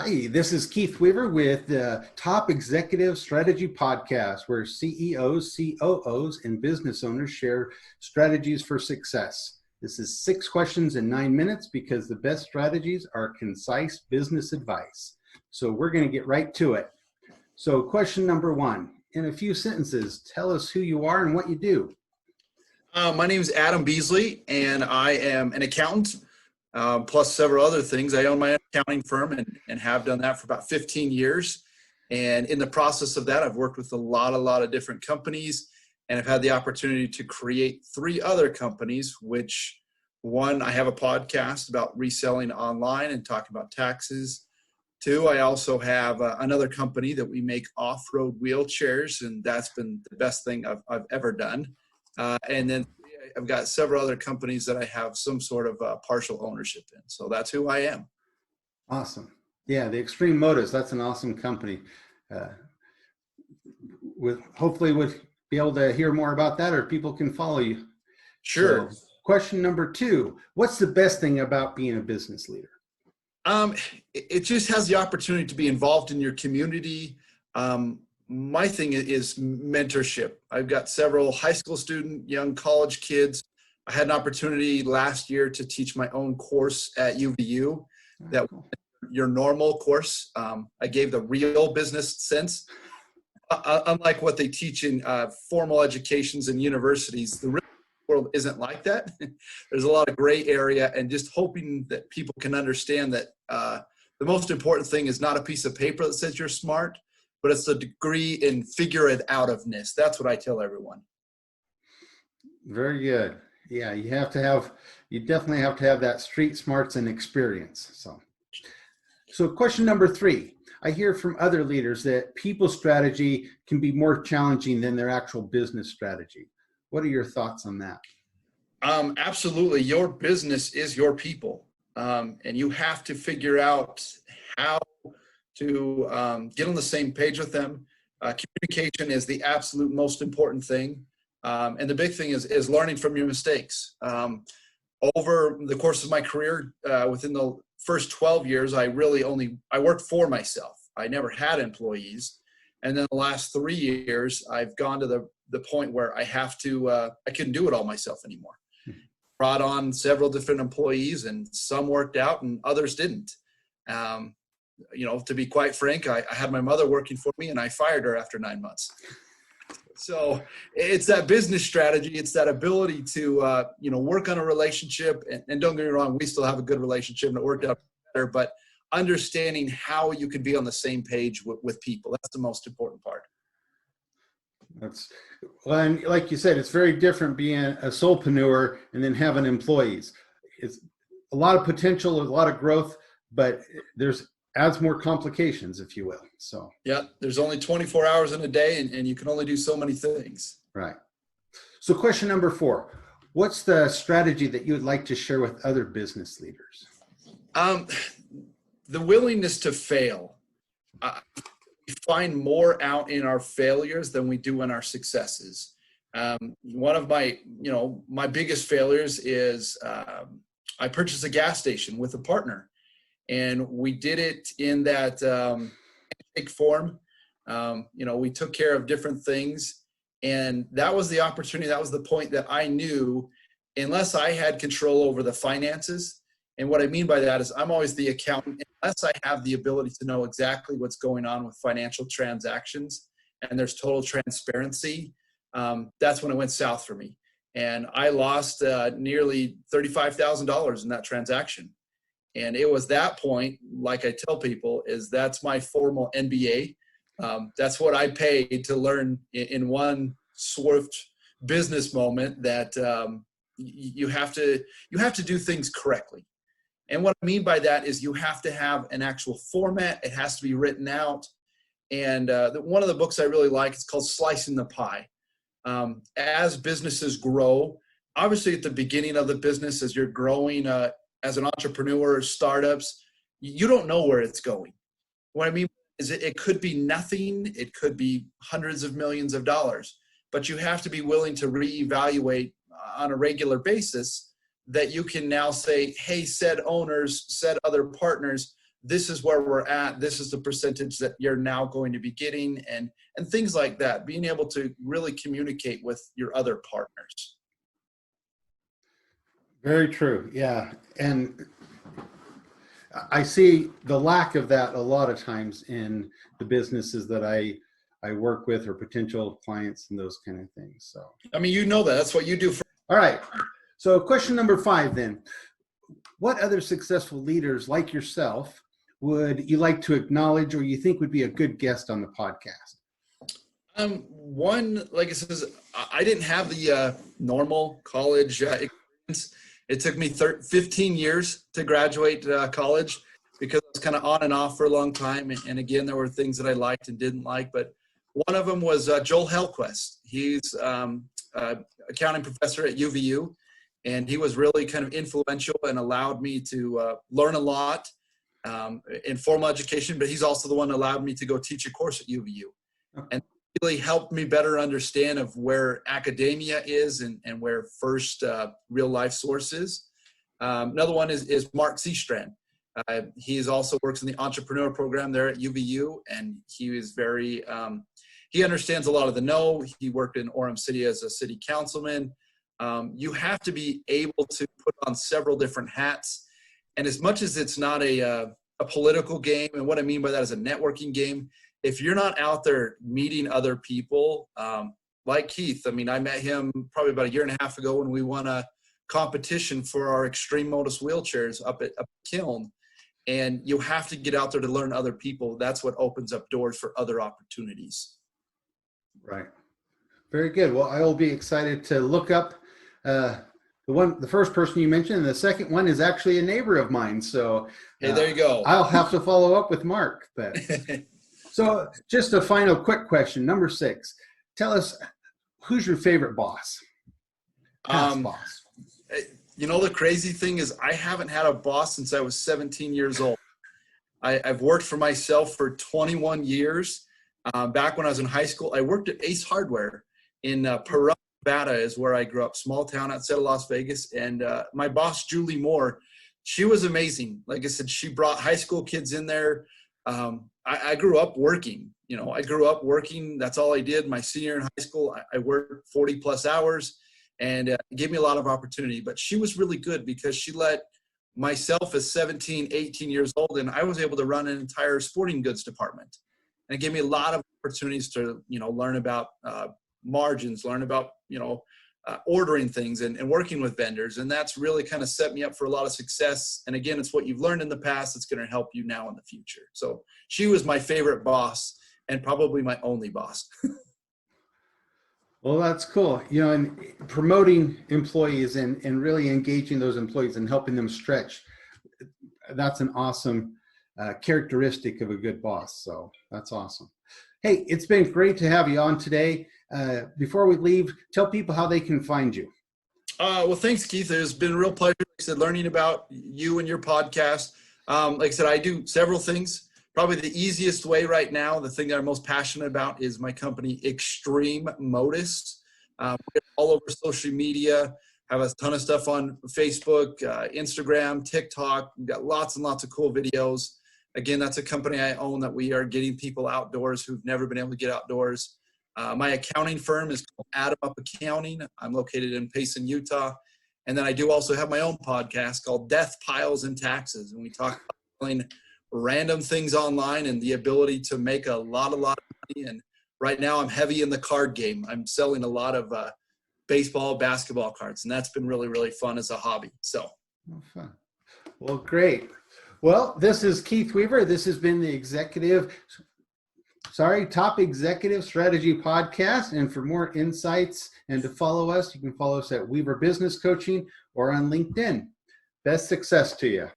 Hi, this is Keith Weaver with the Top Executive Strategy Podcast, where CEOs, COOs, and business owners share strategies for success. This is 6 questions in 9 minutes because the best strategies are concise business advice. So we're going to get right to it. So question number 1, in a few sentences, tell us who you are and what you do. My name is Adam Beesley, and I am an accountant. Plus several other things. I own my own accounting firm and have done that for about 15 years. And in the process of that, I've worked with a lot of different companies, and I've had the opportunity to create 3 other companies, which one, I have a podcast about reselling online and talking about taxes. 2, I also have another company that we make off-road wheelchairs, and that's been the best thing I've ever done. And then I've got several other companies that I have some sort of partial ownership in. So that's who I am. Awesome. Yeah, the Extreme Motus, that's an awesome company. Hopefully we'll be able to hear more about that, or people can follow you. Sure. So, question number 2, what's the best thing about being a business leader? It just has the opportunity to be involved in your community. My thing is mentorship. I've got several high school student, young college kids. I had an opportunity last year to teach my own course at UVU, that your normal course. I gave the real business sense. Unlike what they teach in formal educations and universities, the real world isn't like that. There's a lot of gray area, and just hoping that people can understand that the most important thing is not a piece of paper that says you're smart, but it's the degree in figure it out-ofness. That's what I tell everyone. Very good. Yeah, you definitely have to have that street smarts and experience. So question number 3, I hear from other leaders that people strategy can be more challenging than their actual business strategy. What are your thoughts on that? Absolutely. Your business is your people. And you have to figure out how to get on the same page with them. Communication is the absolute most important thing. And the big thing is learning from your mistakes. Over the course of my career, within the first 12 years, I worked for myself. I never had employees. And then the last 3 years, I've gone to the point where I couldn't do it all myself anymore. Brought on several different employees, and some worked out and others didn't. To be quite frank, I had my mother working for me, and I fired her after 9 months. So it's that business strategy. It's that ability to, work on a relationship. And don't get me wrong, we still have a good relationship and it worked out better, but understanding how you can be on the same page with people. That's the most important part. And like you said, it's very different being a solopreneur and then having employees. It's a lot of potential, a lot of growth, but adds more complications, if you will. So yeah, there's only 24 hours in a day, and you can only do so many things. Right. So question number 4, what's the strategy that you would like to share with other business leaders? The willingness to fail. We find more out in our failures than we do in our successes. One of my biggest failures is I purchased a gas station with a partner. And we did it in that handshake form. We took care of different things. And that was the opportunity. That was the point that I knew, unless I had control over the finances. And what I mean by that is I'm always the accountant. Unless I have the ability to know exactly what's going on with financial transactions and there's total transparency, that's when it went south for me. And I lost nearly $35,000 in that transaction. And it was that point, like I tell people, that's my formal MBA. That's what I paid to learn in one swift business moment that you have to do things correctly. And what I mean by that is you have to have an actual format. It has to be written out. And one of the books I really like, it's called Slicing the Pie. As businesses grow, obviously at the beginning of the business, as you're growing as an entrepreneur or startups, you don't know where it's going. What I mean is it could be nothing. It could be hundreds of millions of dollars, but you have to be willing to reevaluate on a regular basis that you can now say, hey, said owners, said other partners, this is where we're at, this is the percentage that you're now going to be getting, and things like that, being able to really communicate with your other partners. Very true. Yeah. And I see the lack of that a lot of times in the businesses that I work with, or potential clients and those kind of things. So, I mean, you know that's what you do. All right. So question number 5 then. What other successful leaders like yourself would you like to acknowledge, or you think would be a good guest on the podcast? One, like I says, I didn't have the normal college experience. It took me 15 years to graduate college, because I was kind of on and off for a long time. And again, there were things that I liked and didn't like, but one of them was Joel Helquist. He's accounting professor at UVU, and he was really kind of influential and allowed me to learn a lot in formal education, but he's also the one that allowed me to go teach a course at UVU. And really helped me better understand of where academia is and where first real life source is. Another one is Mark Seastrand. He also works in the entrepreneur program there at UVU, and he is very, he understands a lot of the know. He worked in Orem City as a city councilman. You have to be able to put on several different hats. And as much as it's not a political game, and what I mean by that is a networking game, if you're not out there meeting other people, like Keith, I mean, I met him probably about 1.5 years ago when we won a competition for our extreme Motus wheelchairs up at Kiln. And you have to get out there to learn other people. That's what opens up doors for other opportunities. Right. Very good. Well, I will be excited to look up the first person you mentioned, and the second one is actually a neighbor of mine. So hey, there you go. I'll have to follow up with Mark. But so just a final quick question, number 6. Tell us, who's your favorite boss? Past boss. You know, the crazy thing is I haven't had a boss since I was 17 years old. I've worked for myself for 21 years. Back when I was in high school, I worked at Ace Hardware in Pahrump, Nevada is where I grew up, small town outside of Las Vegas. And my boss, Julie Moore, she was amazing. Like I said, she brought high school kids in there. I grew up working. You know, I grew up working. That's all I did. My senior in high school, I worked 40 plus hours, and it gave me a lot of opportunity. But she was really good because she let myself as 17, 18 years old, and I was able to run an entire sporting goods department. And it gave me a lot of opportunities to, you know, learn about margins, learn about, you know, ordering things and working with vendors. And that's really kind of set me up for a lot of success. And again, it's what you've learned in the past that's going to help you now in the future. So she was my favorite boss and probably my only boss. Well, that's cool. You know, and promoting employees and really engaging those employees and helping them stretch, that's an awesome characteristic of a good boss. So that's awesome. Hey, it's been great to have you on today. Before we leave, tell people how they can find you. Well, thanks, Keith. It's been a real pleasure, like I said, learning about you and your podcast. Like I said, I do several things. Probably the easiest way right now, the thing that I'm most passionate about is my company, Extreme Motus. We're all over social media, have a ton of stuff on Facebook, Instagram, TikTok. We've got lots and lots of cool videos. Again, that's a company I own that we are getting people outdoors who've never been able to get outdoors. My accounting firm is called Atom Up Accounting. I'm located in Payson, Utah. And then I do also have my own podcast called Death, Piles, and Taxes. And we talk about selling random things online and the ability to make a lot of money. And right now I'm heavy in the card game. I'm selling a lot of baseball, basketball cards. And that's been really, really fun as a hobby. So. Oh, fun. Well, great. Well, this is Keith Weaver. This has been the Top Executive Strategy Podcast. And for more insights and to follow us, you can follow us at Weaver Business Coaching or on LinkedIn. Best success to you.